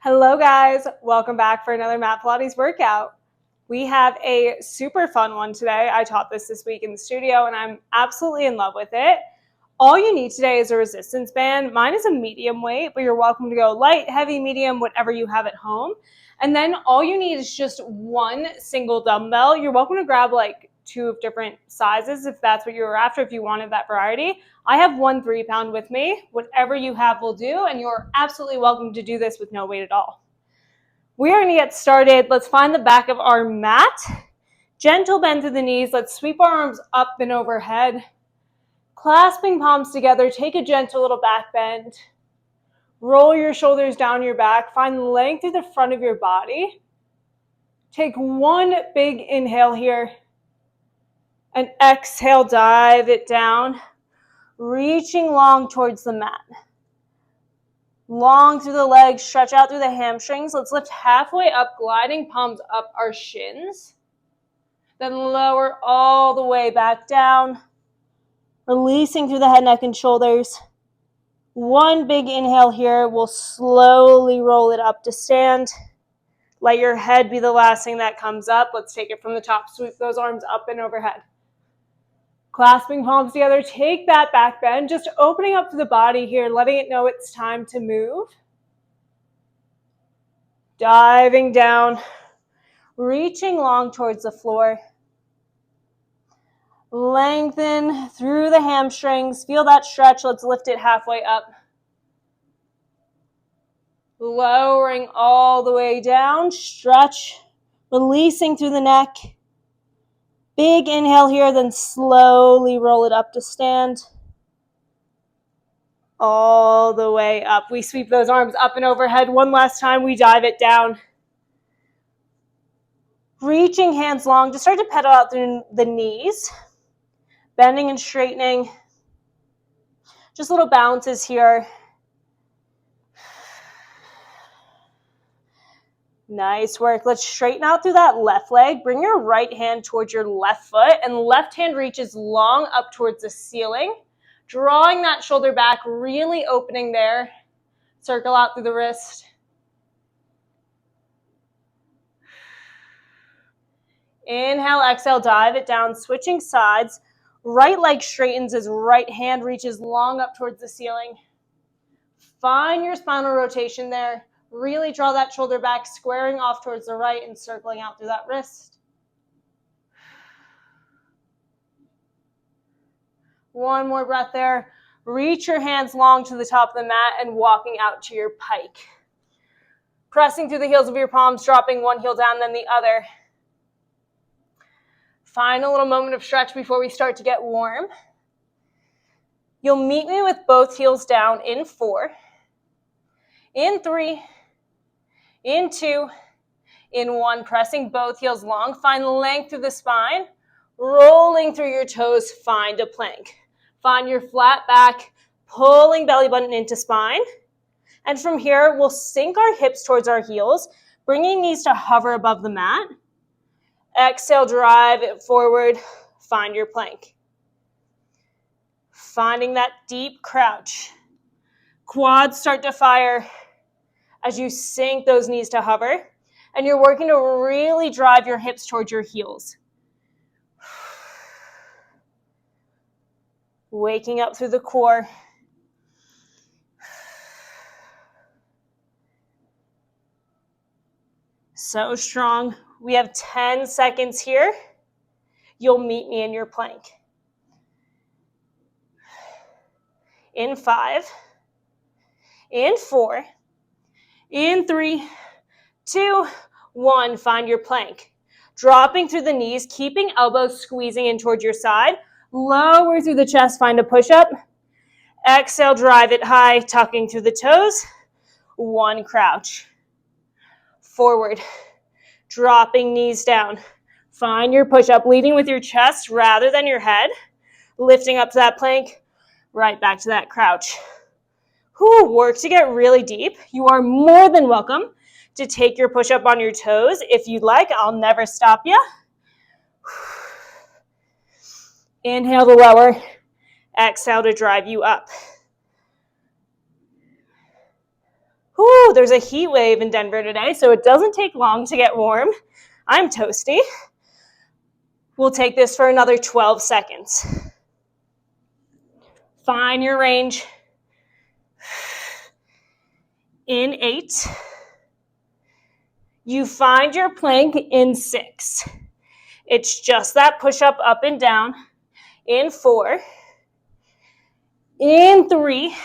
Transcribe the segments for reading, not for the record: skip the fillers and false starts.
Hello guys, welcome back for another Mat Pilates workout. We have a super fun one today. I taught this week in the studio and I'm absolutely in love with it. All you need today is a resistance band. Mine is a medium weight, but you're welcome to go light, heavy, medium, whatever you have at home. And then all you need is just one single dumbbell. You're welcome to grab like 2 of different sizes if that's what you were after, if you wanted that variety. I have one 3-pound with me. Whatever you have will do, and you're absolutely welcome to do this with no weight at all. We are going to get started. Let's find the back of our mat. Gentle bend through the knees. Let's sweep our arms up and overhead. Clasping palms together, take a gentle little back bend. Roll your shoulders down your back. Find length through the front of your body. Take one big inhale here. And exhale, dive it down. Reaching long towards the mat. Long through the legs, stretch out through the hamstrings. Let's lift halfway up, gliding palms up our shins. Then lower all the way back down. Releasing through the head, neck, and shoulders. One big inhale here. We'll slowly roll it up to stand. Let your head be the last thing that comes up. Let's take it from the top. Sweep those arms up and overhead. Clasping palms together. Take that back bend. Just opening up to the body here, letting it know it's time to move. Diving down. Reaching long towards the floor. Lengthen through the hamstrings. Feel that stretch. Let's lift it halfway up. Lowering all the way down. Stretch. Releasing through the neck. Big inhale here, then slowly roll it up to stand. All the way up. We sweep those arms up and overhead. One last time, we dive it down. Reaching hands long. Just start to pedal out through the knees. Bending and straightening. Just little bounces here. Nice work. Let's straighten out through that left leg. Bring your right hand towards your left foot, and left hand reaches long up towards the ceiling. Drawing that shoulder back, really opening there. Circle out through the wrist. Inhale, exhale, dive it down, switching sides. Right leg straightens as right hand reaches long up towards the ceiling. Find your spinal rotation there. Really draw that shoulder back, squaring off towards the right and circling out through that wrist. One more breath there. Reach your hands long to the top of the mat and walking out to your pike. Pressing through the heels of your palms, dropping one heel down, then the other. Find a little moment of stretch before we start to get warm. You'll meet me with both heels down in 4, in 3, in 2, in 1. Pressing both heels long. Find length through the spine. Rolling through your toes, find a plank. Find your flat back, pulling belly button into spine. And from here, we'll sink our hips towards our heels, bringing knees to hover above the mat. Exhale, drive it forward, find your plank. Finding that deep crouch. Quads start to fire as you sink those knees to hover. And you're working to really drive your hips towards your heels. Waking up through the core. So strong. We have 10 seconds here. You'll meet me in your plank. In 5, in 4, in 3, 2, 1. Find your plank. Dropping through the knees, keeping elbows squeezing in towards your side. Lower through the chest, find a push-up. Exhale, drive it high, tucking through the toes. 1 crouch. Forward. Dropping knees down. Find your push-up, leading with your chest rather than your head. Lifting up to that plank, right back to that crouch. Work to get really deep. You are more than welcome to take your push-up on your toes. If you'd like, I'll never stop you. Inhale to lower. Exhale to drive you up. Whew, there's a heat wave in Denver today, so it doesn't take long to get warm. I'm toasty. We'll take this for another 12 seconds. Find your range. In 8. You find your plank in 6. It's just that push-up up and down. In 4. In 3.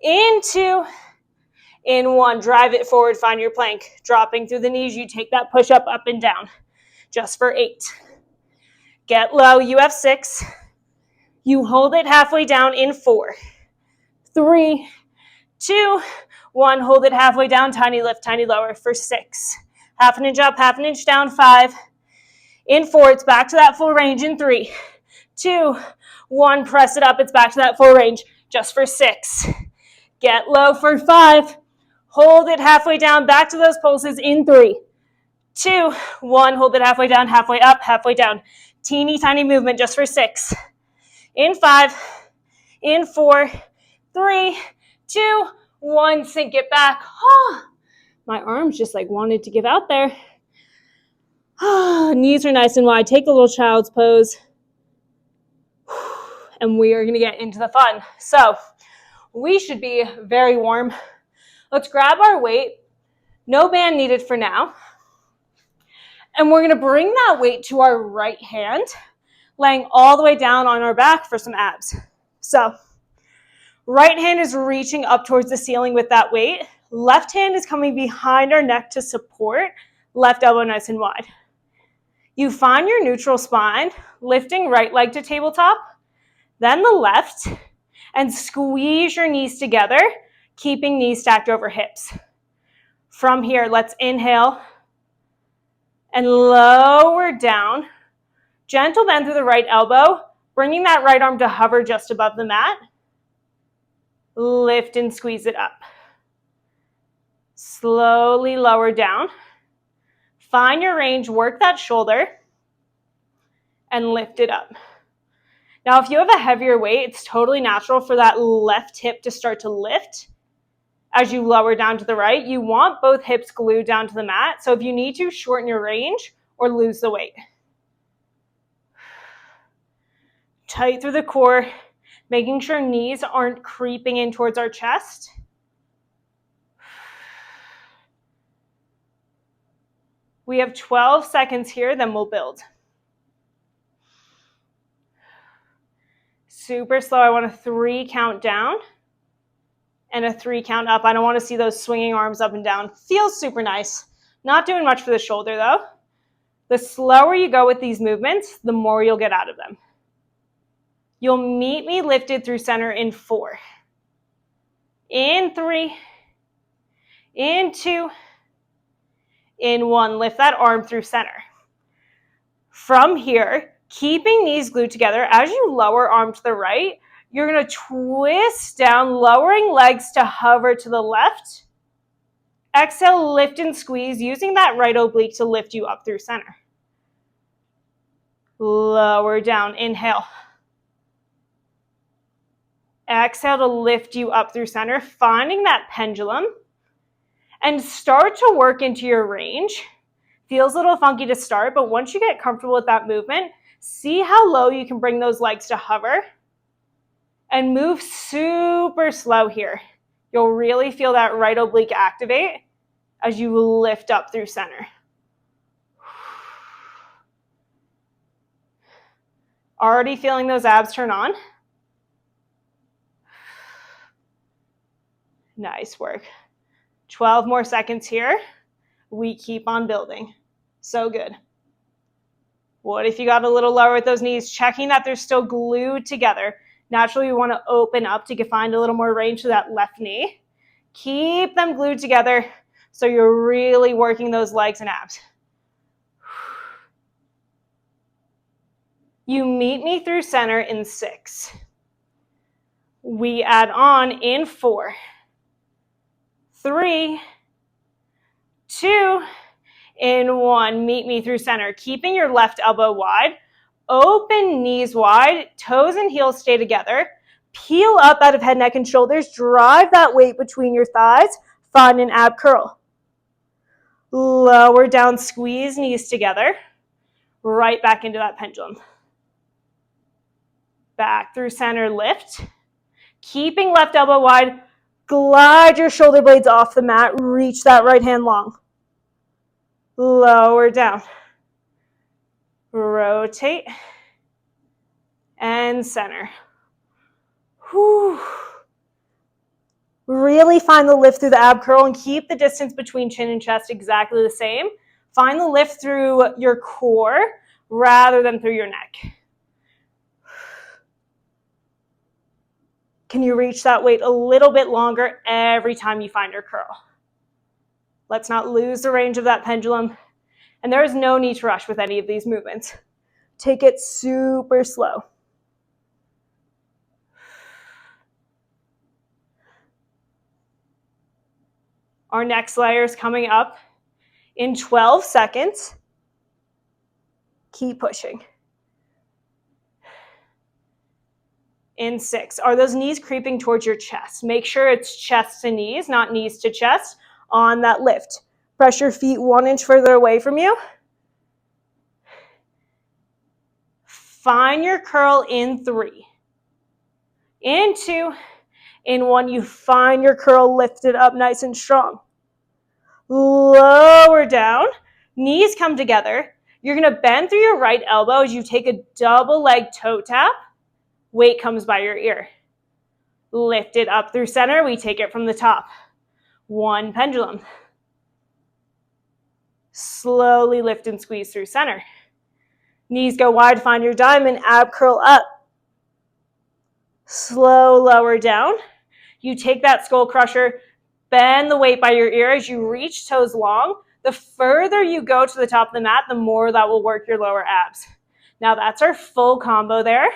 In 2. In 1. Drive it forward, find your plank. Dropping through the knees, you take that push-up up and down. Just for 8. Get low, you have 6. You hold it halfway down in 4. 3, 2, 1. Hold it halfway down, tiny lift, tiny lower for 6. Half an inch up, half an inch down, 5. In 4, it's back to that full range in 3, 2, 1. Press it up, it's back to that full range just for 6. Get low for 5. Hold it halfway down, back to those pulses in 3, 2, 1. Hold it halfway down, halfway up, halfway down. Teeny tiny movement just for 6. In 5, in 4, 3, 2, 1. Sink it back. Oh, my arms just like wanted to give out there. Knees are nice and wide. Take a little child's pose. And we are going to get into the fun. So we should be very warm. Let's grab our weight. No band needed for now. And we're going to bring that weight to our right hand, laying all the way down on our back for some abs. So right hand is reaching up towards the ceiling with that weight. Left hand is coming behind our neck to support. Left elbow nice and wide. You find your neutral spine, lifting right leg to tabletop, then the left, and squeeze your knees together, keeping knees stacked over hips. From here, let's inhale and lower down. Gentle bend through the right elbow, bringing that right arm to hover just above the mat. Lift and squeeze it up. Slowly lower down. Find your range, work that shoulder, and lift it up. Now, if you have a heavier weight, it's totally natural for that left hip to start to lift as you lower down to the right. You want both hips glued down to the mat, so if you need to, shorten your range or lose the weight. Tight through the core, making sure knees aren't creeping in towards our chest. We have 12 seconds here, then we'll build. Super slow. I want a 3 count down and a 3 count up. I don't want to see those swinging arms up and down. Feels super nice. Not doing much for the shoulder though. The slower you go with these movements, the more you'll get out of them. You'll meet me lifted through center in 4. In 3. In 2. In 1. Lift that arm through center. From here, keeping knees glued together, as you lower arm to the right, you're going to twist down, lowering legs to hover to the left. Exhale, lift and squeeze, using that right oblique to lift you up through center. Lower down, inhale. Exhale to lift you up through center, finding that pendulum. And start to work into your range. Feels a little funky to start, but once you get comfortable with that movement, see how low you can bring those legs to hover. And move super slow here. You'll really feel that right oblique activate as you lift up through center. Already feeling those abs turn on? Nice work. 12 more seconds here. We keep on building. So good. What if you got a little lower with those knees, checking that they're still glued together? Naturally, you want to open up to find a little more range to that left knee. Keep them glued together so you're really working those legs and abs. You meet me through center in 6. We add on in 4. 3, 2, in 1. Meet me through center. Keeping your left elbow wide. Open knees wide. Toes and heels stay together. Peel up out of head, neck, and shoulders. Drive that weight between your thighs. Find an ab curl. Lower down, squeeze knees together. Right back into that pendulum. Back through center, lift. Keeping left elbow wide. Glide your shoulder blades off the mat. Reach that right hand long. Lower down. Rotate. And center. Whew. Really find the lift through the ab curl and keep the distance between chin and chest exactly the same. Find the lift through your core rather than through your neck. Can you reach that weight a little bit longer every time you find your curl? Let's not lose the range of that pendulum. And there is no need to rush with any of these movements. Take it super slow. Our next layer is coming up in 12 seconds. Keep pushing. In 6. Are those knees creeping towards your chest? Make sure it's chest to knees, not knees to chest on that lift. Press your feet 1 inch further away from you. Find your curl in 3. In 2. In 1, you find your curl lifted up nice and strong. Lower down. Knees come together. You're going to bend through your right elbow as you take a double leg toe tap. Weight comes by your ear. Lift it up through center. We take it from the top. 1 pendulum. Slowly lift and squeeze through center. Knees go wide. Find your diamond. Ab curl up. Slow lower down. You take that skull crusher. Bend the weight by your ear as you reach toes long. The further you go to the top of the mat, the more that will work your lower abs. Now that's our full combo there.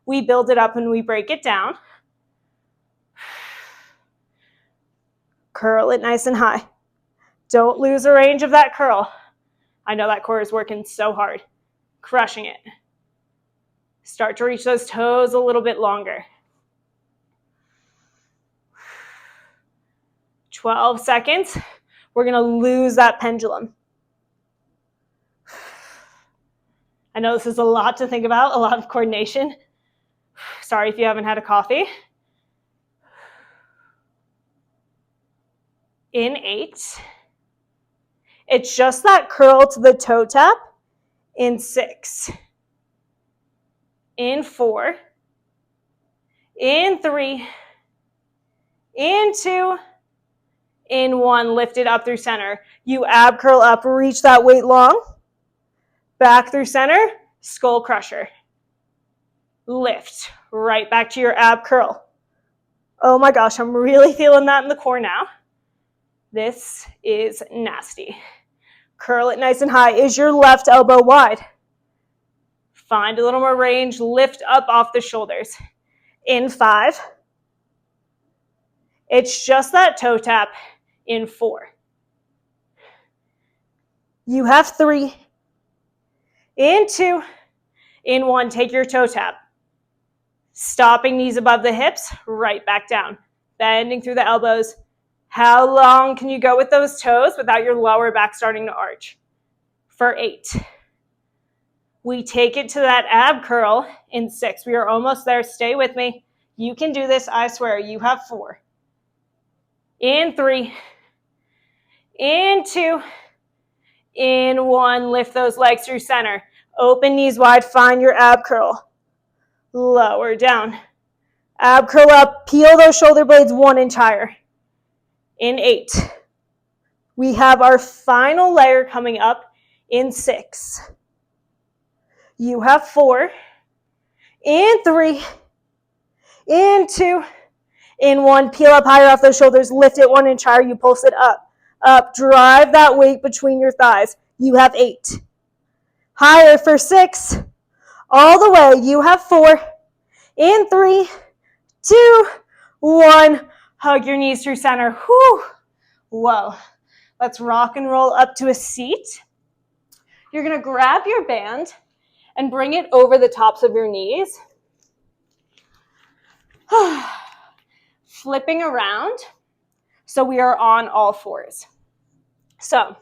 We build it up and we break it down. Curl it nice and high. Don't lose the range of that curl. I know that core is working so hard. Crushing it. Start to reach those toes a little bit longer. 12 seconds. We're going to lose that pendulum. I know this is a lot to think about, a lot of coordination. Sorry if you haven't had a coffee. In 8. It's just that curl to the toe tap. In 6. In 4. In 3. In 2. In 1, lift it up through center. You ab curl up, reach that weight long. Back through center, skull crusher. Lift, right back to your ab curl. Oh my gosh, I'm really feeling that in the core now. This is nasty. Curl it nice and high. Is your left elbow wide? Find a little more range, lift up off the shoulders. In 5. It's just that toe tap. In 4. You have 3. In 2. In 1, take your toe tap. Stopping knees above the hips, right back down. Bending through the elbows. How long can you go with those toes without your lower back starting to arch? For 8. We take it to that ab curl in 6. We are almost there. Stay with me. You can do this. I swear. You have 4. In 3. In 2. In 1. Lift those legs through center. Open knees wide. Find your ab curl. Lower down. Ab curl up. Peel those shoulder blades 1 inch higher. In 8. We have our final layer coming up in 6. You have 4. In 3. In 2. In 1. Peel up higher off those shoulders. Lift it 1 inch higher. You pulse it up. Up. Drive that weight between your thighs. You have 8. Higher for 6. All the way. You have 4. In 3, 2, 1. Hug your knees through center. Whew. Whoa. Let's rock and roll up to a seat. You're going to grab your band and bring it over the tops of your knees. Flipping around. So we are on all fours. So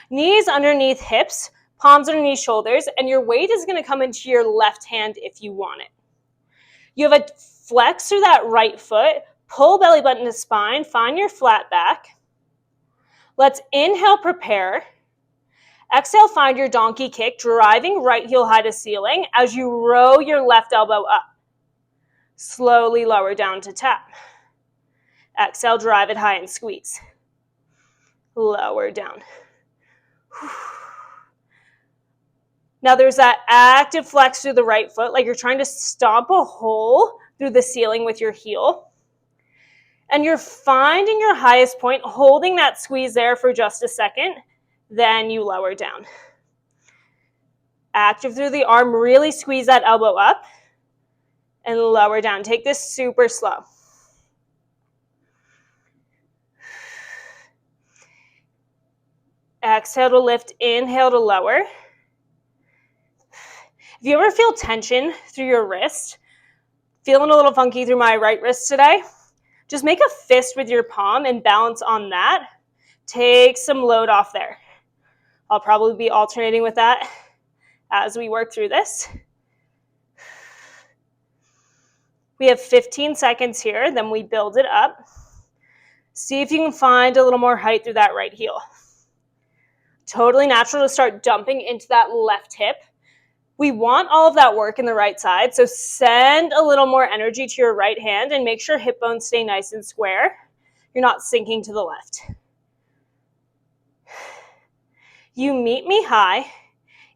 knees underneath hips, palms underneath shoulders, and your weight is going to come into your left hand if you want it. You have a flex through that right foot, pull belly button to spine, find your flat back. Let's inhale, prepare. Exhale, find your donkey kick, driving right heel high to ceiling as you row your left elbow up. Slowly lower down to tap. Exhale, drive it high and squeeze. Lower down. Now there's that active flex through the right foot, like you're trying to stomp a hole through the ceiling with your heel. And you're finding your highest point, holding that squeeze there for just a second, then you lower down. Active through the arm, really squeeze that elbow up and lower down. Take this super slow. Exhale to lift, inhale to lower. If you ever feel tension through your wrist, feeling a little funky through my right wrist today, just make a fist with your palm and balance on that. Take some load off there. I'll probably be alternating with that as we work through this. We have 15 seconds here, then we build it up. See if you can find a little more height through that right heel. Totally natural to start dumping into that left hip. We want all of that work in the right side, so send a little more energy to your right hand and make sure hip bones stay nice and square. You're not sinking to the left. You meet me high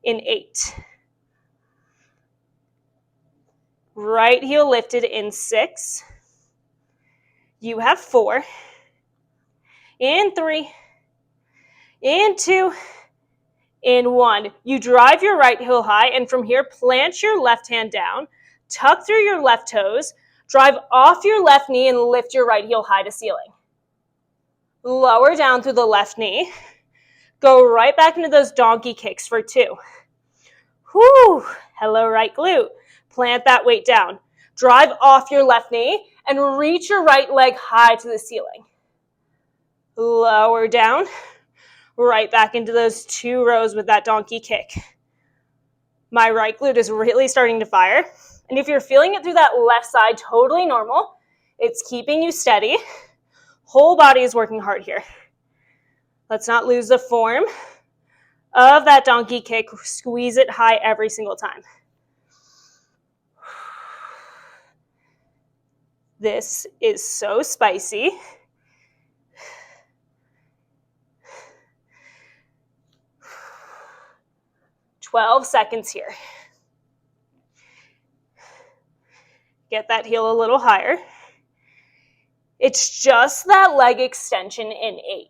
in 8. Right heel lifted in 6. You have 4. In 3. In 2. In 1. You drive your right heel high, and from here, plant your left hand down, tuck through your left toes, drive off your left knee, and lift your right heel high to ceiling. Lower down through the left knee. Go right back into those donkey kicks for 2. Whew. Hello, right glute. Plant that weight down. Drive off your left knee and reach your right leg high to the ceiling. Lower down. Right back into those 2 rows with that donkey kick. My right glute is really starting to fire. And if you're feeling it through that left side, totally normal. It's keeping you steady. Whole body is working hard here. Let's not lose the form of that donkey kick. Squeeze it high every single time. This is so spicy. "12 seconds here. Get that heel a little higher. It's just that leg extension in 8.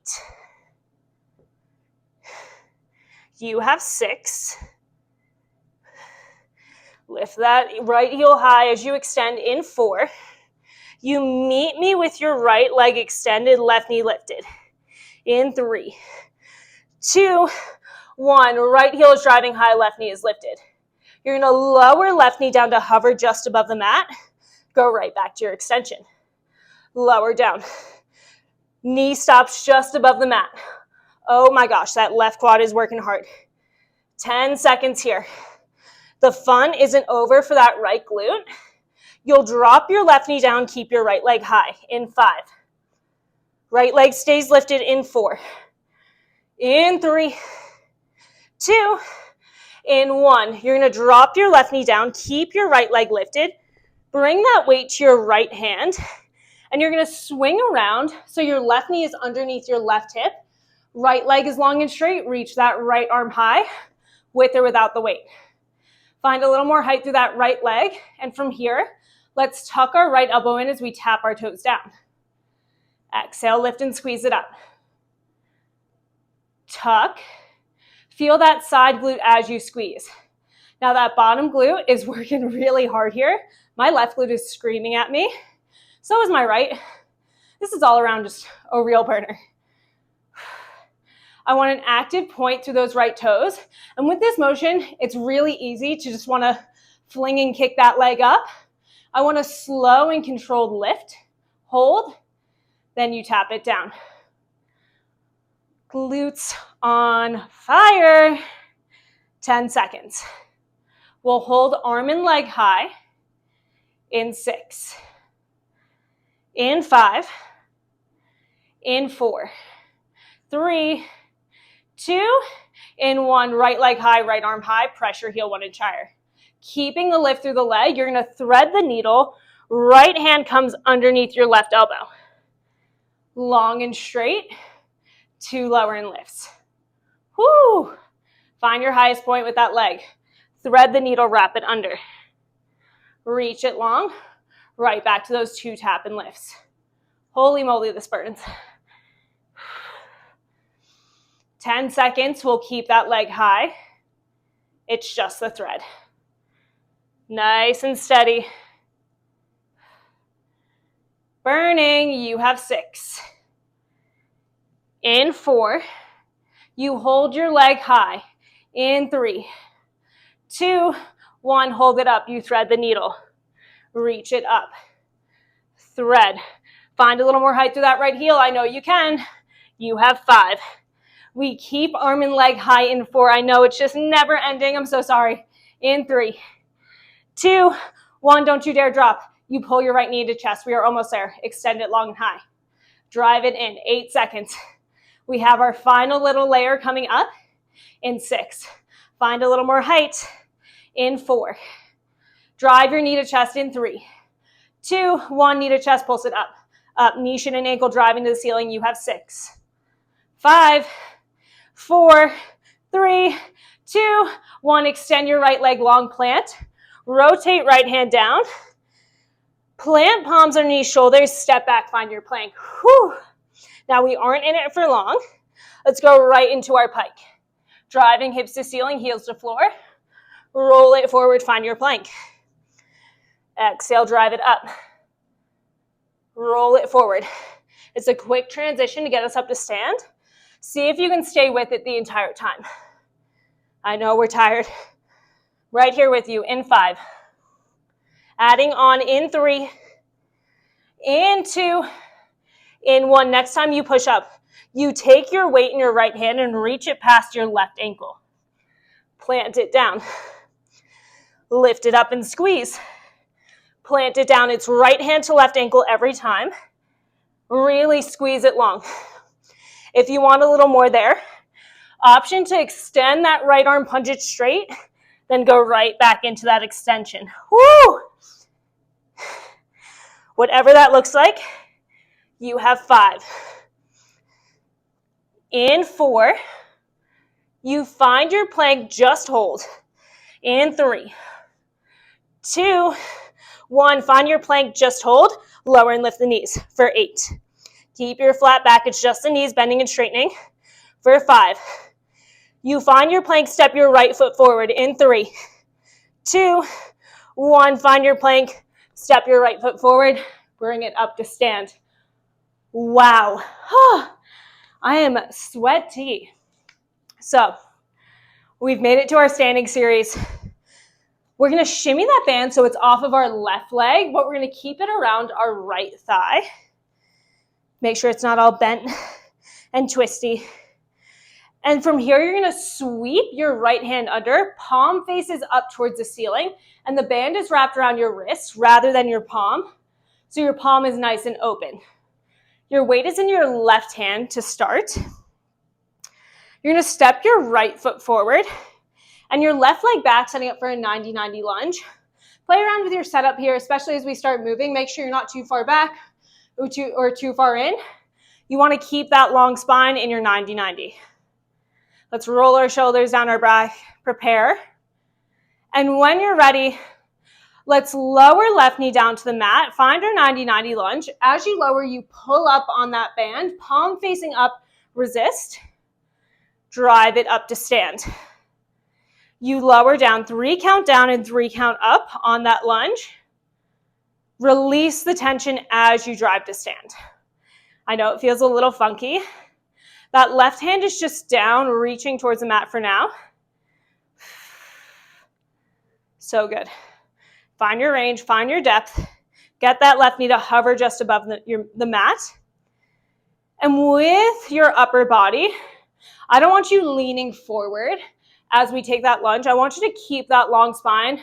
You have 6. Lift that right heel high as you extend in 4. You meet me with your right leg extended, left knee lifted. In 3, 2, 1. Right heel is driving high, left knee is lifted. You're going to lower left knee down to hover just above the mat. Go right back to your extension. Lower down. Knee stops just above the mat. Oh my gosh, that left quad is working hard. 10 seconds here. The fun isn't over for that right glute. You'll drop your left knee down, keep your right leg high in 5. Right leg stays lifted in 4. In 3, 2, in 1. You're going to drop your left knee down, keep your right leg lifted, bring that weight to your right hand, and you're going to swing around so your left knee is underneath your left hip. Right leg is long and straight. Reach that right arm high, with or without the weight. Find a little more height through that right leg, and from here, let's tuck our right elbow in as we tap our toes down. Exhale, lift and squeeze it up. Tuck. Feel that side glute as you squeeze. Now that bottom glute is working really hard here. My left glute is screaming at me. So is my right. This is all around just a real burner. I want an active point through those right toes. And with this motion, it's really easy to just want to fling and kick that leg up. I want a slow and controlled lift. Hold, then you tap it down. Glutes on fire. 10 seconds. We'll hold arm and leg high in 6, in 5, in 4, 3, 2, in 1. Right leg high, right arm high, pressure heel 1 inch higher. Keeping the lift through the leg, you're going to thread the needle. Right hand comes underneath your left elbow. Long and straight, 2 lower and lifts. Woo! Find your highest point with that leg. Thread the needle, wrap it under. Reach it long, right back to those 2 tap and lifts. Holy moly, this burns. 10 seconds, we'll keep that leg high. It's just the thread. Nice and steady. Burning, you have 6. In 4, you hold your leg high. In 3, 2, 1, hold it up. You thread the needle. Reach it up. Thread. Find a little more height through that right heel. I know you can. You have 5. We keep arm and leg high in 4. I know it's just never ending. I'm so sorry. In 3, 2, 1, don't you dare drop. You pull your right knee to chest. We are almost there. Extend it long and high. Drive it in. 8 seconds. We have our final little layer coming up in 6. Find a little more height in 4. Drive your knee to chest in 3, 2, 1, knee to chest, pulse it up. Up, knee, shin, and ankle driving to the ceiling. You have 6, 5, 4, 3, 2, 1. Extend your right leg long, plant. Rotate right hand down. Plant palms underneath shoulders, step back, find your plank. Whew. Now we aren't in it for long. Let's go right into our pike. Driving hips to ceiling, heels to floor. Roll it forward, find your plank. Exhale, drive it up. Roll it forward. It's a quick transition to get us up to stand. See if you can stay with it the entire time. I know we're tired. Right here with you in 5. Adding on in 3, in 2, in 1. Next time you push up, you take your weight in your right hand and reach it past your left ankle. Plant it down. Lift it up and squeeze. Plant it down. It's right hand to left ankle every time. Really squeeze it long. If you want a little more there, option to extend that right arm, punch it straight, then go right back into that extension. Woo! Whatever that looks like, you have 5. In 4, you find your plank, just hold. In 3, 2, 1, find your plank, just hold, lower and lift the knees. For 8, keep your flat back, it's just the knees bending and straightening. For 5, you find your plank, step your right foot forward. In 3, 2, 1, find your plank, step your right foot forward, bring it up to stand. Wow. I am sweaty. So, we've made it to our standing series. We're going to shimmy that band so it's off of our left leg, but we're going to keep it around our right thigh. Make sure it's not all bent and twisty. And from here, you're going to sweep your right hand under, palm faces up towards the ceiling, and the band is wrapped around your wrist rather than your palm, so your palm is nice and open. Your weight is in your left hand to start. You're going to step your right foot forward, and your left leg back, setting up for a 90-90 lunge. Play around with your setup here, especially as we start moving. Make sure you're not too far back or too far in. You want to keep that long spine in your 90-90. Let's roll our shoulders down our back, prepare. And when you're ready, let's lower left knee down to the mat, find our 90-90 lunge. As you lower, you pull up on that band, palm facing up, resist, drive it up to stand. You lower down, 3 count down and 3 count up on that lunge. Release the tension as you drive to stand. I know it feels a little funky. That left hand is just down, reaching towards the mat for now. So good. Find your range, find your depth. Get that left knee to hover just above the mat. And with your upper body, I don't want you leaning forward as we take that lunge. I want you to keep that long spine.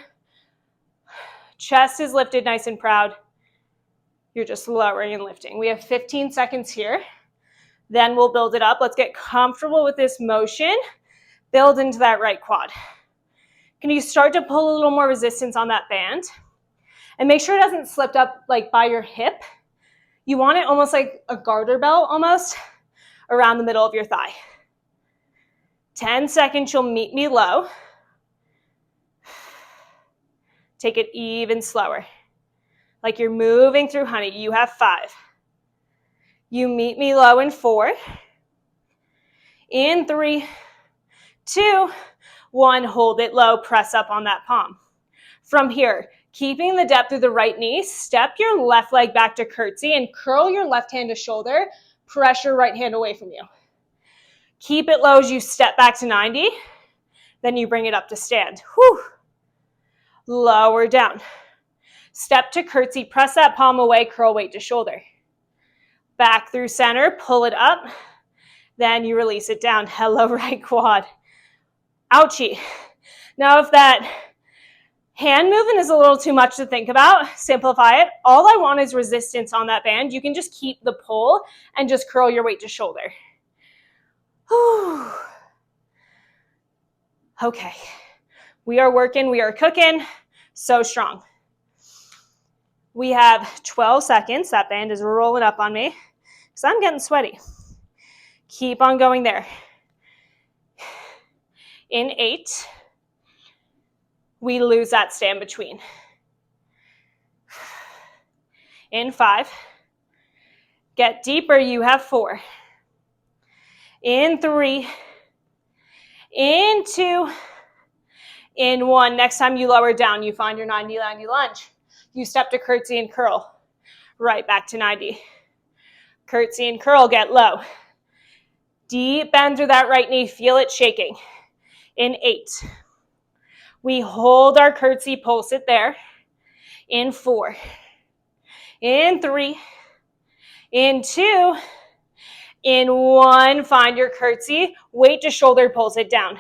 Chest is lifted nice and proud. You're just lowering and lifting. We have 15 seconds here. Then we'll build it up. Let's get comfortable with this motion. Build into that right quad. Can you start to pull a little more resistance on that band? And make sure it doesn't slip up like by your hip. You want it almost like a garter belt almost around the middle of your thigh. 10 seconds, you'll meet me low. Take it even slower. Like you're moving through honey. You have 5. You meet me low in 4. In 3, 2, 1. Hold it low. Press up on that palm. From here, keeping the depth through the right knee, step your left leg back to curtsy and curl your left hand to shoulder. Pressure right hand away from you. Keep it low as you step back to 90. Then you bring it up to stand. Whew. Lower down. Step to curtsy. Press that palm away. Curl weight to shoulder. Back through center. Pull it up. Then you release it down. Hello, right quad. Ouchie. Now if that hand movement is a little too much to think about, simplify it. All I want is resistance on that band. You can just keep the pull and just curl your weight to shoulder. Whew. Okay. We are working, we are cooking. So strong. We have 12 seconds. That band is rolling up on me because I'm getting sweaty. Keep on going there. In 8, we lose that stand between. In 5, get deeper, you have 4. In 3, in 2, in 1. Next time you lower down, you find your 90-90 lunge. You step to curtsy and curl. Right back to 90. Curtsy and curl, get low. Deep bend through that right knee, feel it shaking. In 8, we hold our curtsy, pulse it there. In 4, in 3, in 2, in 1, find your curtsy, weight to shoulder, pulse it down.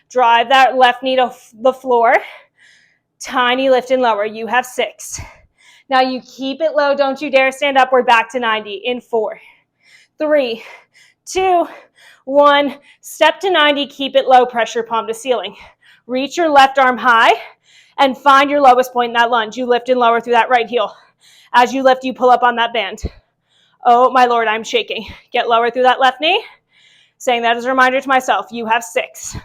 Drive that left knee to the floor. Tiny lift and lower. You have 6. Now you keep it low. Don't you dare stand up. We're back to 90. In 4, 3, 2, 1. Step to 90. Keep it low. Pressure palm to ceiling. Reach your left arm high and find your lowest point in that lunge. You lift and lower through that right heel. As you lift, you pull up on that band. Oh my Lord, I'm shaking. Get lower through that left knee. Saying that as a reminder to myself. You have 6.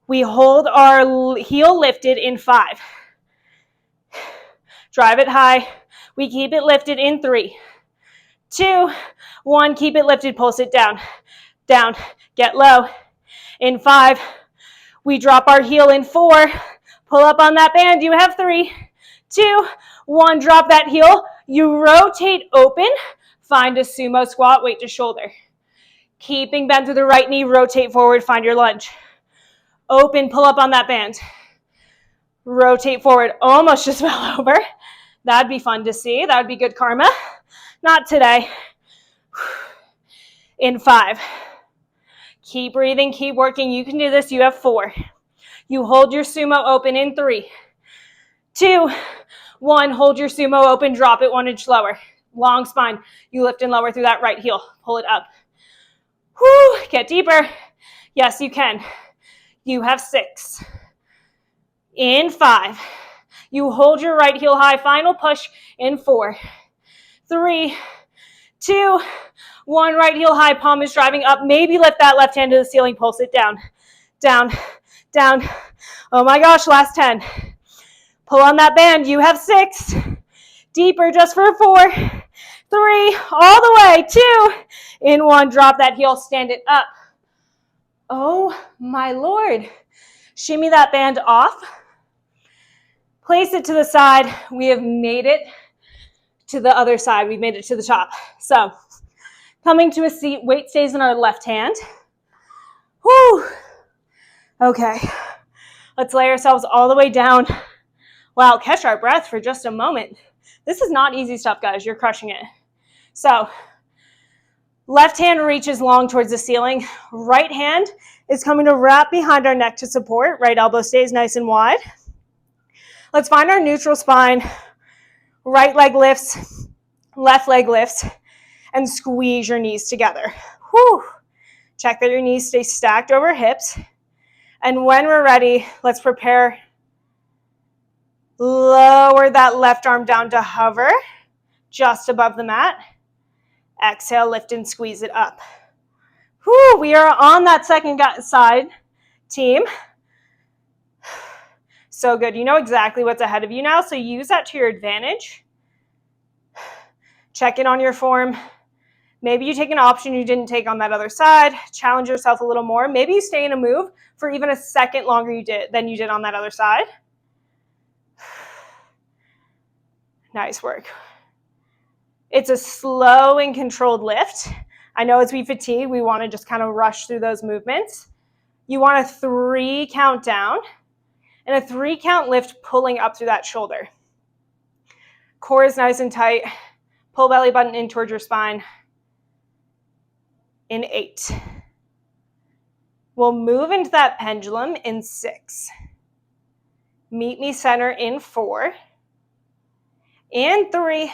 We hold our heel lifted in 5. Drive it high. We keep it lifted in 3, 2, 1. Keep it lifted. Pulse it down. Down. Get low. In 5. We drop our heel in 4. Pull up on that band. You have 3, 2, 1. Drop that heel. You rotate open. Find a sumo squat. Weight to shoulder. Keeping bend through the right knee. Rotate forward. Find your lunge. Open, pull up on that band. Rotate forward, almost just fell over. That'd be fun to see. That would be good karma. Not today. In 5. Keep breathing, keep working. You can do this. You have 4. You hold your sumo open in 3, 2, 1. Hold your sumo open, drop it 1 inch lower. Long spine. You lift and lower through that right heel. Pull it up. Whew, get deeper. Yes, you can. You have 6. In 5. You hold your right heel high. Final push in 4, 3, 2, 1. Right heel high. Palm is driving up. Maybe lift that left hand to the ceiling. Pulse it down. Down. Down. Oh my gosh, last 10. Pull on that band. You have 6. Deeper just for 4, 3, all the way. 2. In 1. Drop that heel. Stand it up. Oh my Lord. Shimmy that band off. Place it to the side. We have made it to the other side. We've made it to the top. So coming to a seat, weight stays in our left hand. Whew. Okay. Let's lay ourselves all the way down Wow, catch our breath for just a moment. This is not easy stuff, guys. You're crushing it. So, left hand reaches long towards the ceiling. Right hand is coming to wrap behind our neck to support. Right elbow stays nice and wide. Let's find our neutral spine. Right leg lifts, left leg lifts, and squeeze your knees together. Whew. Check that your knees stay stacked over hips. And when we're ready, let's prepare. Lower that left arm down to hover just above the mat. Exhale, lift and squeeze it up. Whew, we are on that second side, team. So good. You know exactly what's ahead of you now, so use that to your advantage. Check in on your form. Maybe you take an option you didn't take on that other side. Challenge yourself a little more. Maybe you stay in a move for even a second longer than you did on that other side. Nice work. It's a slow and controlled lift. I know as we fatigue, we want to just kind of rush through those movements. You want a 3 count down and a 3 count lift pulling up through that shoulder. Core is nice and tight. Pull belly button in towards your spine. In 8. We'll move into that pendulum in 6. Meet me center in 4. In 3.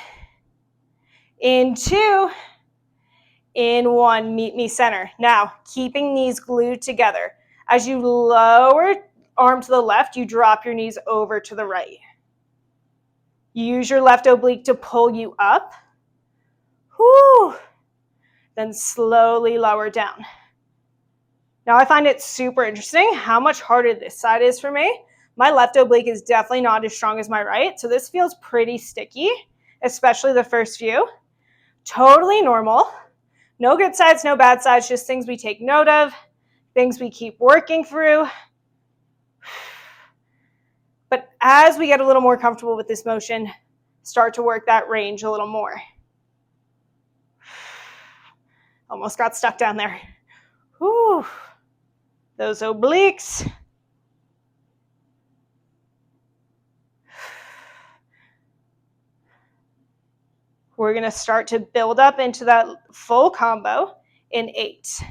In 2. In 1, meet me center. Now, keeping knees glued together. As you lower arm to the left, you drop your knees over to the right. Use your left oblique to pull you up. Whew. Then slowly lower down. Now I find it super interesting how much harder this side is for me. My left oblique is definitely not as strong as my right, so this feels pretty sticky, especially the first few. Totally normal. No good sides, no bad sides, just things we take note of, things we keep working through. But as we get a little more comfortable with this motion, start to work that range a little more. Almost got stuck down there. Whew. Those obliques. We're going to start to build up into that full combo in 8.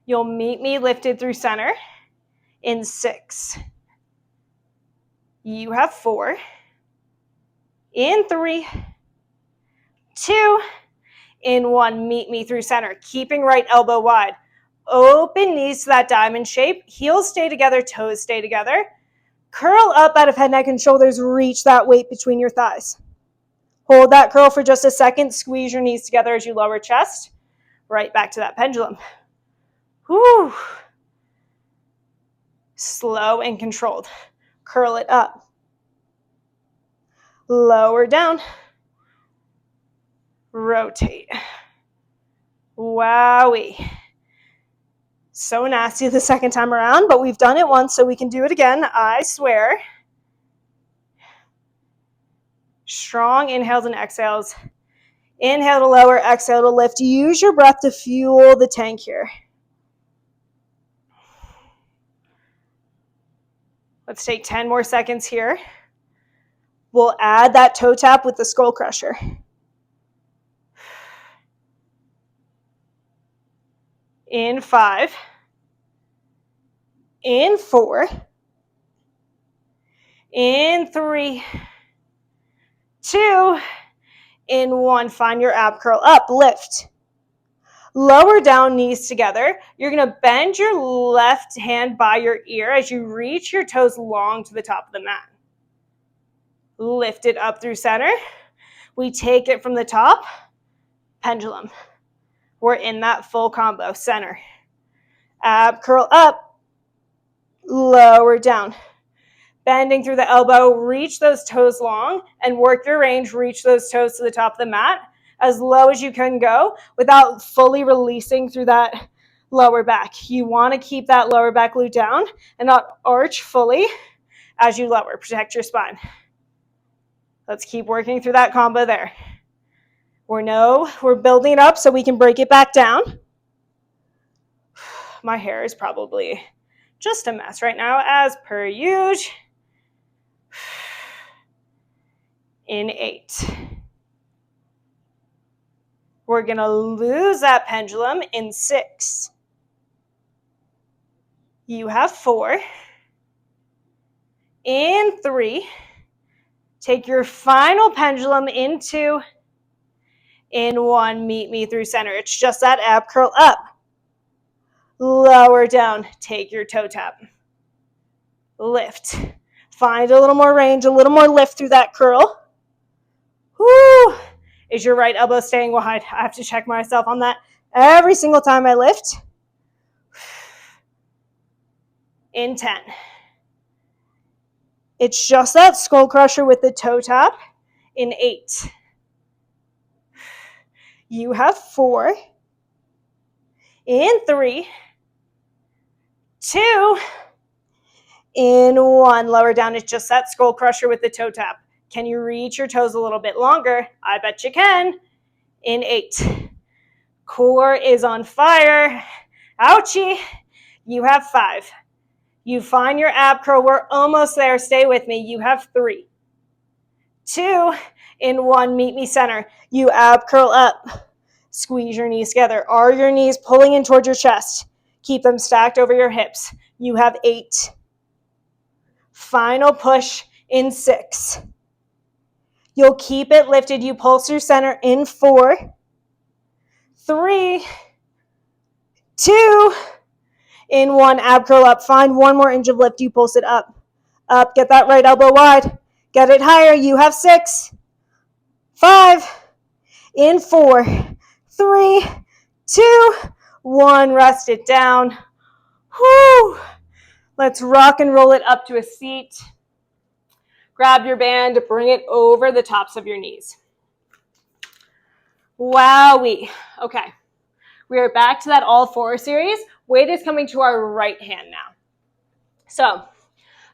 You'll meet me lifted through center in 6. You have 4. In 3. 2. In 1, meet me through center. Keeping right elbow wide. Open knees to that diamond shape. Heels stay together, toes stay together. Curl up out of head, neck, and shoulders. Reach that weight between your thighs. Hold that curl for just a second. Squeeze your knees together as you lower chest. Right back to that pendulum. Whew. Slow and controlled. Curl it up. Lower down. Rotate. Wowee. So nasty the second time around, but we've done it once, so we can do it again, I swear. Strong inhales and exhales. Inhale to lower, exhale to lift. Use your breath to fuel the tank here. Let's take 10 more seconds here. We'll add that toe tap with the skull crusher. In 5. In 4. In 3. 2. In 1. Find your ab curl up. Lift. Lower down, knees together. You're going to bend your left hand by your ear as you reach your toes long to the top of the mat. Lift it up through center. We take it from the top. Pendulum. We're in that full combo. Center. Ab curl up. Lower down. Bending through the elbow. Reach those toes long and work your range. Reach those toes to the top of the mat as low as you can go without fully releasing through that lower back. You want to keep that lower back glute down and not arch fully as you lower. Protect your spine. Let's keep working through that combo there. We're building up so we can break it back down. My hair is probably just a mess right now, as per usual. In 8. We're going to lose that pendulum in 6. You have 4. In 3. Take your final pendulum in 2. In 1, meet me through center. It's just that ab curl up. Lower down. Take your toe tap. Lift. Find a little more range, a little more lift through that curl. Woo! Is your right elbow staying wide? I have to check myself on that every single time I lift. In 10. It's just that skull crusher with the toe tap. In 8. You have 4. In 3. 2. In 1. Lower down. It's just that skull crusher with the toe tap. Can you reach your toes a little bit longer? I bet you can. In 8. Core is on fire. Ouchie. You have 5. You find your ab curl. We're almost there. Stay with me. You have 3. 2. In 1. Meet me center. You ab curl up. Squeeze your knees together. Are your knees pulling in towards your chest? Keep them stacked over your hips. You have 8. Final push in 6. You'll keep it lifted. You pulse through center in 4. 3. 2. In 1, ab curl up. Find one more inch of lift. You pulse it up. Up. Get that right elbow wide. Get it higher. You have 6. 5. In 4. 3. 2. 1. Rest it down. Whew. Let's rock and roll it up to a seat. Grab your band. Bring it over the tops of your knees. Wowee. Okay. We are back to that all 4 series. Weight is coming to our right hand now. So,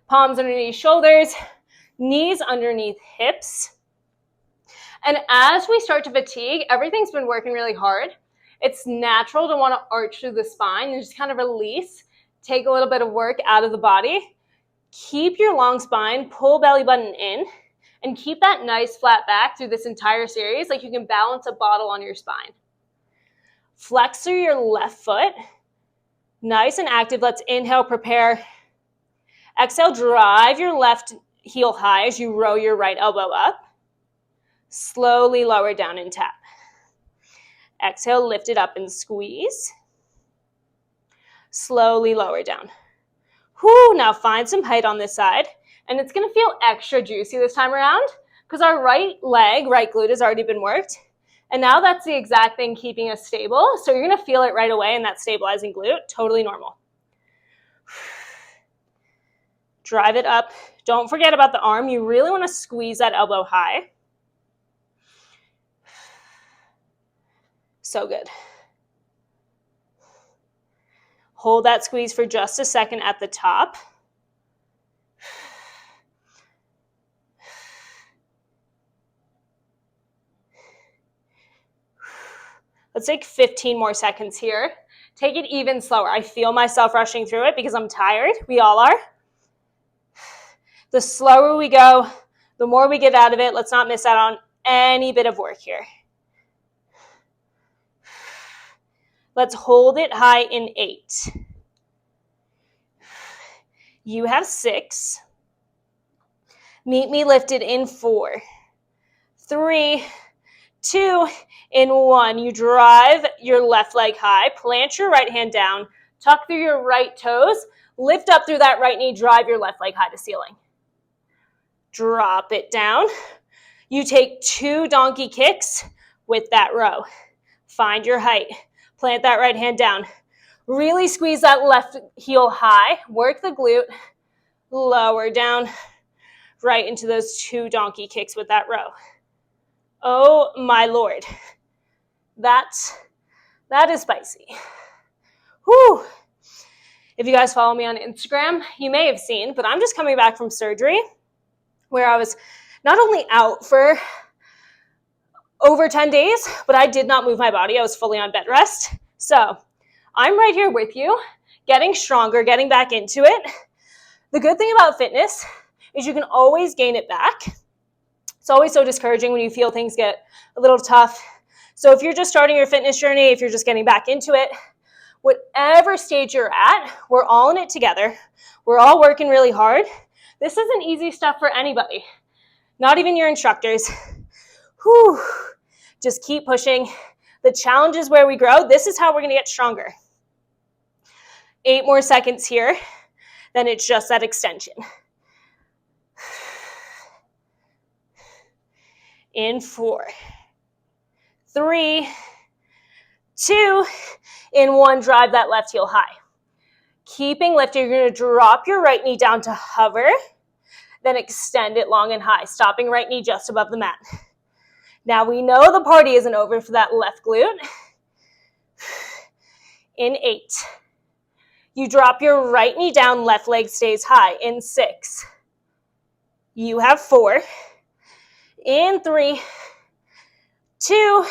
palms underneath shoulders, knees underneath hips. And as we start to fatigue, everything's been working really hard. It's natural to want to arch through the spine and just kind of release, take a little bit of work out of the body. Keep your long spine, pull belly button in, and keep that nice flat back through this entire series, like you can balance a bottle on your spine. Flex through your left foot. Nice and active. Let's inhale, prepare. Exhale, drive your left heel high as you row your right elbow up. Slowly lower down and tap. Exhale, lift it up and squeeze. Slowly lower down. Whew, now find some height on this side. And it's going to feel extra juicy this time around because our right leg, right glute has already been worked. And now that's the exact thing keeping us stable. So you're going to feel it right away in that stabilizing glute. Totally normal. Drive it up. Don't forget about the arm. You really want to squeeze that elbow high. So good. Hold that squeeze for just a second at the top. Let's take 15 more seconds here. Take it even slower. I feel myself rushing through it because I'm tired. We all are. The slower we go, the more we get out of it. Let's not miss out on any bit of work here. Let's hold it high in 8. You have 6. Meet me lifted in 4. 3, 2, in 1. You drive your left leg high. Plant your right hand down. Tuck through your right toes. Lift up through that right knee. Drive your left leg high to ceiling. Drop it down. You take 2 donkey kicks with that row. Find your height. Plant that right hand down. Really squeeze that left heel high. Work the glute. Lower down. Right into those 2 donkey kicks with that row. Oh my Lord. That is spicy. Whew. If you guys follow me on Instagram, you may have seen, but I'm just coming back from surgery where I was not only out for over 10 days, but I did not move my body. I was fully on bed rest. So I'm right here with you, getting stronger, getting back into it. The good thing about fitness is you can always gain it back. It's always so discouraging when you feel things get a little tough. So if you're just starting your fitness journey, if you're just getting back into it, whatever stage you're at, we're all in it together. We're all working really hard. This isn't easy stuff for anybody, not even your instructors. Whew. Just keep pushing. The challenge is where we grow. This is how we're going to get stronger. 8 more seconds here, then it's just that extension. In 4, 3, 2, in 1, drive that left heel high. Keeping lifted, you're going to drop your right knee down to hover, then extend it long and high, stopping right knee just above the mat. Now we know the party isn't over for that left glute. In 8, you drop your right knee down, left leg stays high. In 6, you have 4. In 3, 2,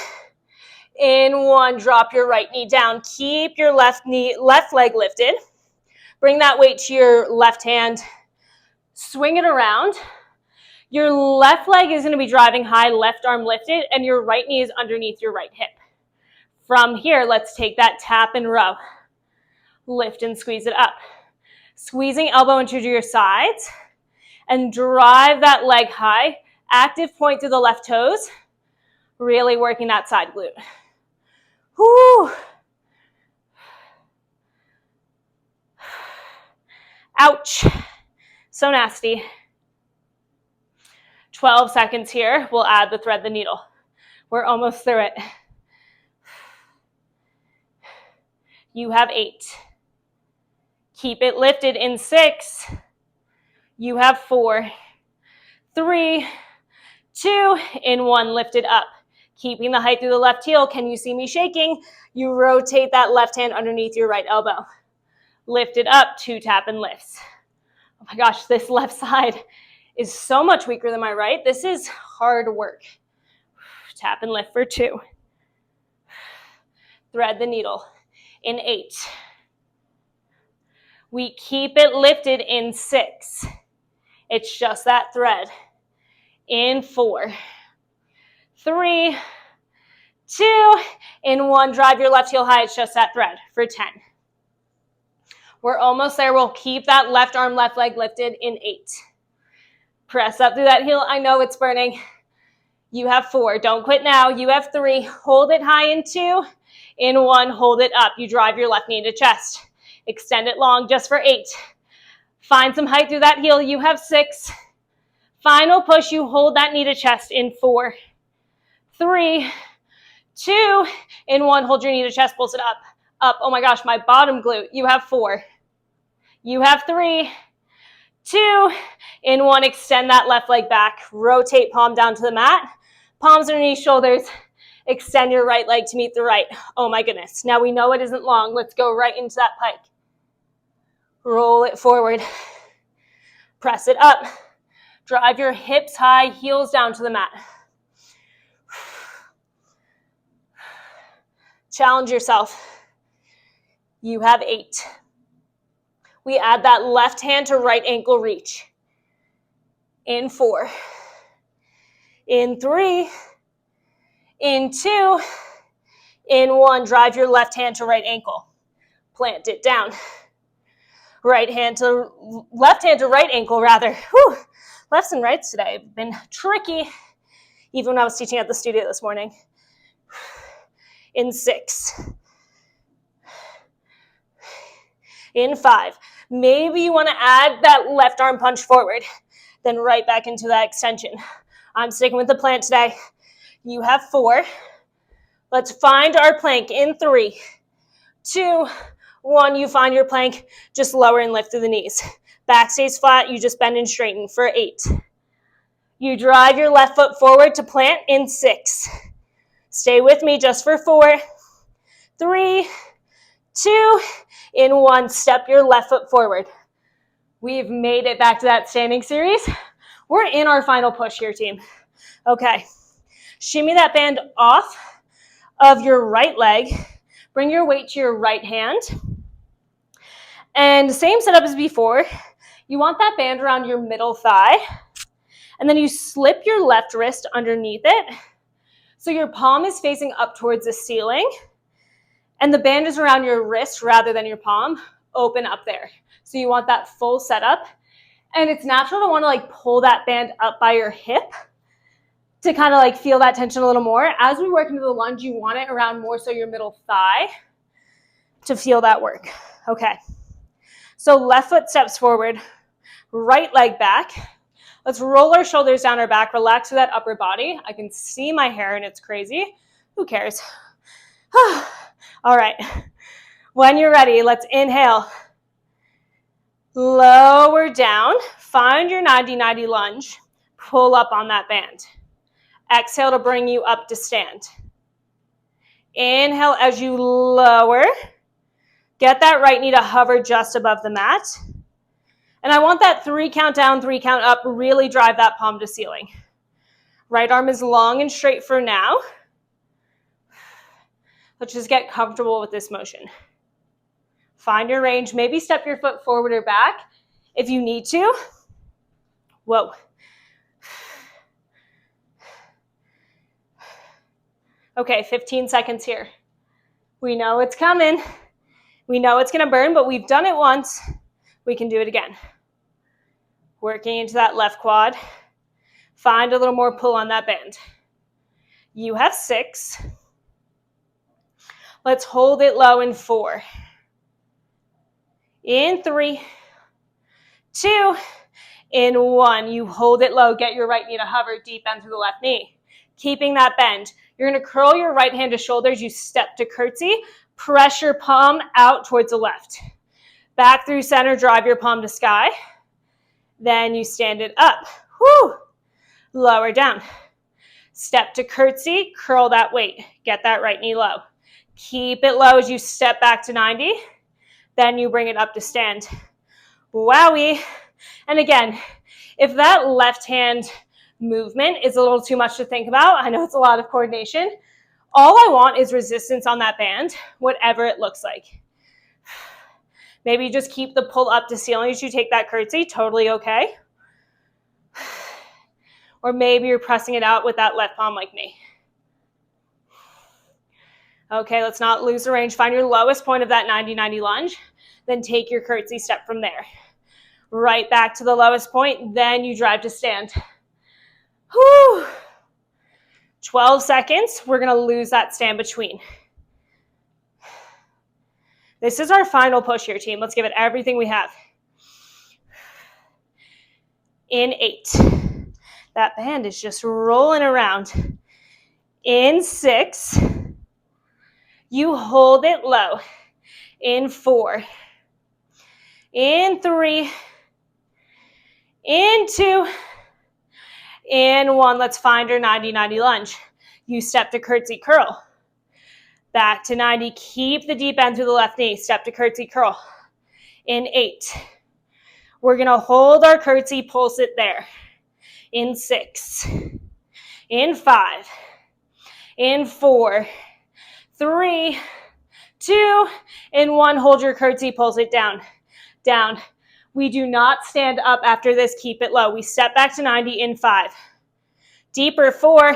in 1, drop your right knee down. Keep your left leg lifted. Bring that weight to your left hand. Swing it around. Your left leg is going to be driving high, left arm lifted, and your right knee is underneath your right hip. From here, let's take that tap and row. Lift and squeeze it up. Squeezing elbow into your sides and drive that leg high. Active point through the left toes. Really working that side glute. Whoo! Ouch. So nasty. 12 seconds here. We'll add the thread the needle. We're almost through it. You have 8. Keep it lifted in 6. You have 4. 3, 2, in 1, lift it up. Keeping the height through the left heel. Can you see me shaking? You rotate that left hand underneath your right elbow. Lift it up, 2 tap and lifts. Oh my gosh, this left side is so much weaker than my right. This is hard work. Tap and lift for 2. Thread the needle in 8. We keep it lifted in 6. It's just that thread. In 4, 3, 2, in 1, drive your left heel high. It's just that thread for 10. We're almost there. We'll keep that left arm, left leg lifted in 8. Press up through that heel. I know it's burning. You have 4. Don't quit now. You have 3. Hold it high in 2. In 1, hold it up. You drive your left knee to chest. Extend it long just for 8. Find some height through that heel. You have 6. Final push. You hold that knee to chest in 4, 3, 2, in 1. Hold your knee to chest. Pulse it up. Up. Oh my gosh, my bottom glute. You have 4. You have 3, 2, in 1. Extend that left leg back. Rotate palm down to the mat. Palms underneath shoulders. Extend your right leg to meet the right. Oh my goodness. Now we know it isn't long. Let's go right into that pike. Roll it forward. Press it up. Drive your hips high, heels down to the mat. Challenge yourself. You have 8. We add that left hand to right ankle reach. In 4. In 3. In 2. In 1, drive your left hand to right ankle. Plant it down. Left hand to right ankle rather. Whew. Lefts and rights today have been tricky, even when I was teaching at the studio this morning. In 6. In 5. Maybe you want to add that left arm punch forward, then right back into that extension. I'm sticking with the plant today. You have 4. Let's find our plank in 3, 2, 1. You find your plank, just lower and lift through the knees. Back stays flat, you just bend and straighten for 8. You drive your left foot forward to plant in 6. Stay with me just for 4, 3, 2, in 1. Step your left foot forward. We've made it back to that standing series. We're in our final push here, team. Okay, shimmy that band off of your right leg. Bring your weight to your right hand. And same setup as before. You want that band around your middle thigh, and then you slip your left wrist underneath it, so your palm is facing up towards the ceiling, and the band is around your wrist rather than your palm. Open up there. So you want that full setup, and it's natural to want to like pull that band up by your hip to kind of like feel that tension a little more. As we work into the lunge, you want it around more so your middle thigh to feel that work. Okay. So left foot steps forward, right leg back. Let's roll our shoulders down our back, relax through that upper body. I can see my hair and it's crazy. Who cares? All right. When you're ready, let's inhale. Lower down. Find your 90-90 lunge. Pull up on that band. Exhale to bring you up to stand. Inhale as you lower. Get that right knee to hover just above the mat. And I want that 3 count down, 3 count up. Really drive that palm to ceiling. Right arm is long and straight for now. Let's just get comfortable with this motion. Find your range. Maybe step your foot forward or back if you need to. Whoa. Okay, 15 seconds here. We know it's coming. We know it's going to burn, but we've done it once. We can do it again. Working into that left quad. Find a little more pull on that band. You have 6. Let's hold it low in 4. In 3, 2, in 1. You hold it low. Get your right knee to hover deep bend through the left knee. Keeping that bend. You're going to curl your right hand to shoulders. You step to curtsy. Press your palm out towards the left. Back through center. Drive your palm to sky. Then you stand it up. Whoo! Lower down. Step to curtsy. Curl that weight. Get that right knee low. Keep it low as you step back to 90. Then you bring it up to stand. Wowie. And again, if that left hand movement is a little too much to think about, I know it's a lot of coordination, all I want is resistance on that band, whatever it looks like. Maybe just keep the pull up to ceiling as you take that curtsy, totally okay. Or maybe you're pressing it out with that left palm like me. Okay, let's not lose the range. Find your lowest point of that 90-90 lunge, then take your curtsy step from there. Right back to the lowest point, then you drive to stand. Whew. 12 seconds. We're going to lose that stand between. This is our final push here, team. Let's give it everything we have. In 8. That band is just rolling around. In 6. You hold it low. In 4. In 3. In 2. In 1. Let's find our 90-90 lunge. You step to curtsy curl. Back to 90. Keep the deep end through the left knee. Step to curtsy curl. In 8. We're going to hold our curtsy, pulse it there. In 6. In 5. In 4. 3. 2. In 1. Hold your curtsy, pulse it down. Down. We do not stand up after this. Keep it low. We step back to 90 in 5. Deeper, 4.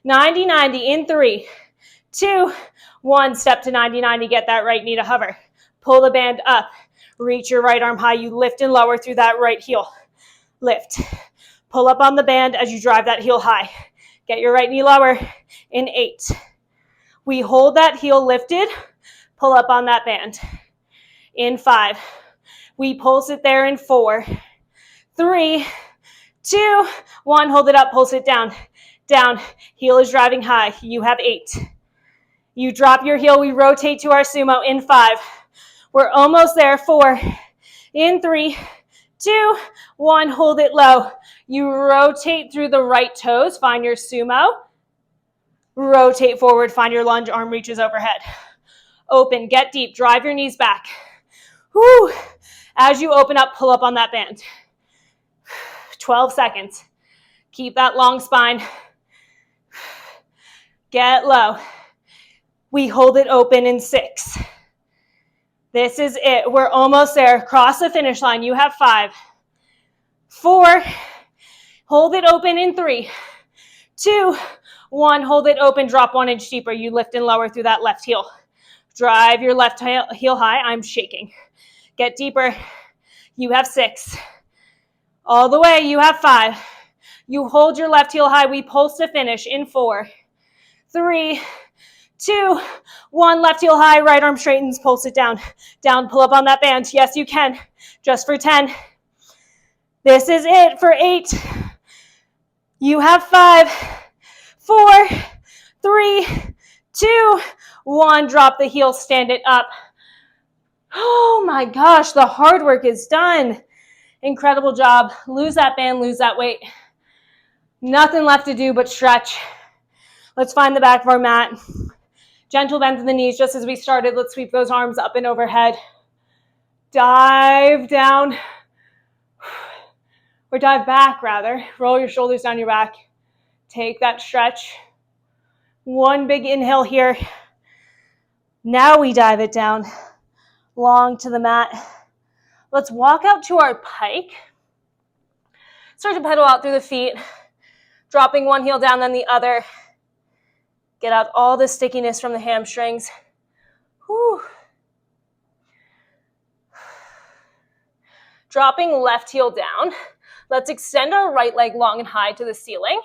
90-90 in 3. 2. 1. Step to 90-90. Get that right knee to hover. Pull the band up. Reach your right arm high. You lift and lower through that right heel. Lift. Pull up on the band as you drive that heel high. Get your right knee lower in 8. We hold that heel lifted. Pull up on that band. In 5. We pulse it there in 4. 3. 2. 1. Hold it up. Pulse it down. Down. Heel is driving high. You have 8. You drop your heel. We rotate to our sumo in 5. We're almost there. 4. In 3. 2. 1. Hold it low. You rotate through the right toes. Find your sumo. Rotate forward. Find your lunge. Arm reaches overhead. Open. Get deep. Drive your knees back. Whew. As you open up, pull up on that band. 12 seconds. Keep that long spine. Get low. We hold it open in 6. This is it. We're almost there. Cross the finish line. You have 5, 4, hold it open in 3, 2, 1, hold it open, drop 1 inch deeper. You lift and lower through that left heel. Drive your left heel high. I'm shaking. Get deeper. You have 6. All the way, you have 5. You hold your left heel high. We pulse to finish in 4, 3, 2, 1. Left heel high, right arm straightens, pulse it down. Down, pull up on that band. Yes, you can. Just for 10. This is it for 8. You have 5, 4, 3, 2, 1. Drop the heel, stand it up. Oh my gosh, the hard work is done. Incredible job. Lose that band, lose that weight. Nothing left to do but stretch. Let's find the back of our mat. Gentle bend in the knees just as we started. Let's sweep those arms up and overhead. Dive down. Or dive back rather. Roll your shoulders down your back. Take that stretch. One big inhale here. Now we dive it down. Long to the mat. Let's walk out to our pike. Start to pedal out through the feet. Dropping one heel down, then the other. Get out all the stickiness from the hamstrings. Whew. Dropping left heel down. Let's extend our right leg long and high to the ceiling.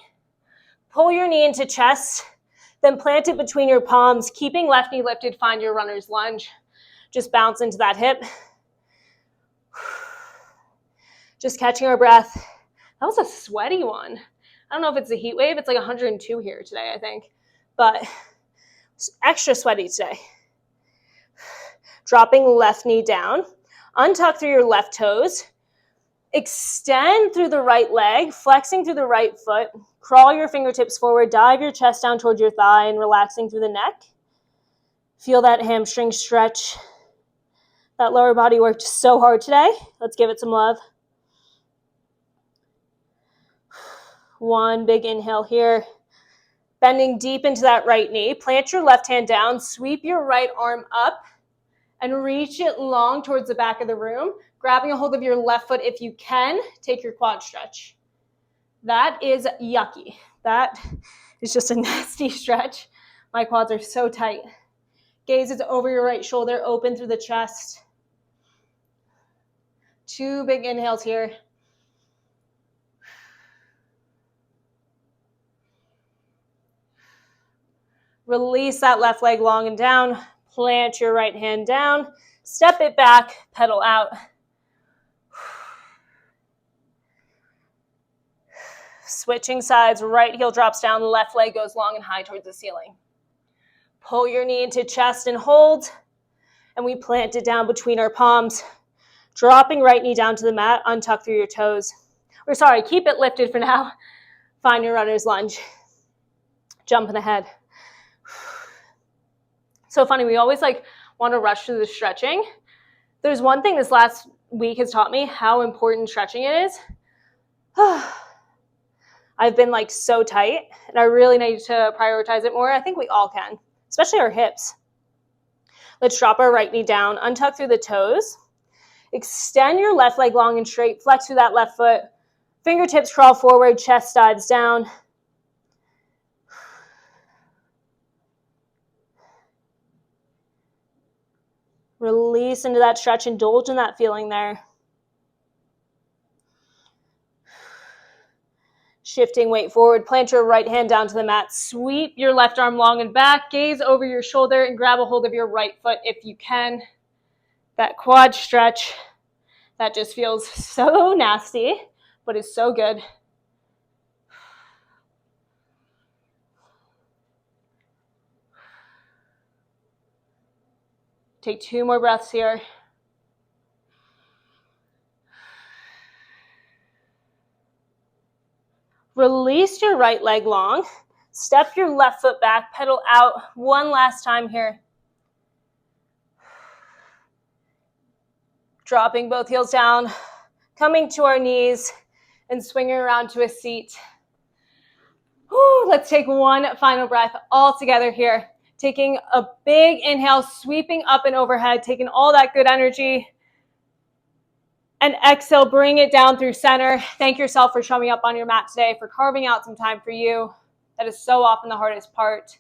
Pull your knee into chest, then plant it between your palms. Keeping left knee lifted, find your runner's lunge. Just bounce into that hip. Just catching our breath. That was a sweaty one. I don't know if it's a heat wave. It's like 102 here today, I think. But it's extra sweaty today. Dropping left knee down. Untuck through your left toes. Extend through the right leg, flexing through the right foot. Crawl your fingertips forward. Dive your chest down towards your thigh and relaxing through the neck. Feel that hamstring stretch. That lower body worked so hard today. Let's give it some love. One big inhale here. Bending deep into that right knee. Plant your left hand down. Sweep your right arm up and reach it long towards the back of the room. Grabbing a hold of your left foot if you can. Take your quad stretch. That is yucky. That is just a nasty stretch. My quads are so tight. Gaze is over your right shoulder, open through the chest. 2 big inhales here. Release that left leg long and down. Plant your right hand down. Step it back, pedal out. Switching sides, right heel drops down, left leg goes long and high towards the ceiling. Pull your knee into chest and hold. And we plant it down between our palms. Dropping right knee down to the mat, untuck through your toes. Or sorry, keep it lifted for now. Find your runner's lunge. Jumping ahead. So funny, we always want to rush through the stretching. There's one thing this last week has taught me how important stretching it is. I've been so tight, and I really need to prioritize it more. I think we all can, especially our hips. Let's drop our right knee down, untuck through the toes. Extend your left leg long and straight, flex through that left foot. Fingertips crawl forward, chest sides down. Release into that stretch, indulge in that feeling there. Shifting weight forward, plant your right hand down to the mat, sweep your left arm long and back, gaze over your shoulder and grab a hold of your right foot if you can. That quad stretch, that just feels so nasty, but is so good. Take 2 more breaths here. Release your right leg long. Step your left foot back, pedal out. One last time here. Dropping both heels down, coming to our knees, and swinging around to a seat. Whew, let's take one final breath all together here. Taking a big inhale, sweeping up and overhead, taking all that good energy. And exhale, bring it down through center. Thank yourself for showing up on your mat today, for carving out some time for you. That is so often the hardest part.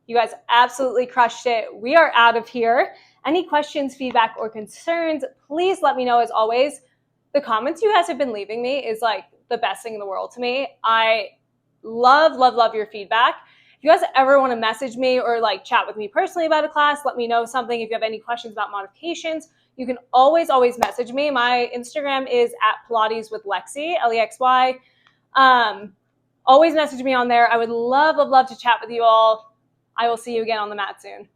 You guys absolutely crushed it. We are out of here. Any questions, feedback, or concerns, please let me know. As always, the comments you guys have been leaving me is like the best thing in the world to me. I love, love, love your feedback. If you guys ever want to message me or like chat with me personally about a class, let me know something. If you have any questions about modifications, you can always message me. My Instagram is @Pilates with Lexi, Lexy. Always message me on there. I would love, love, love to chat with you all. I will see you again on the mat soon.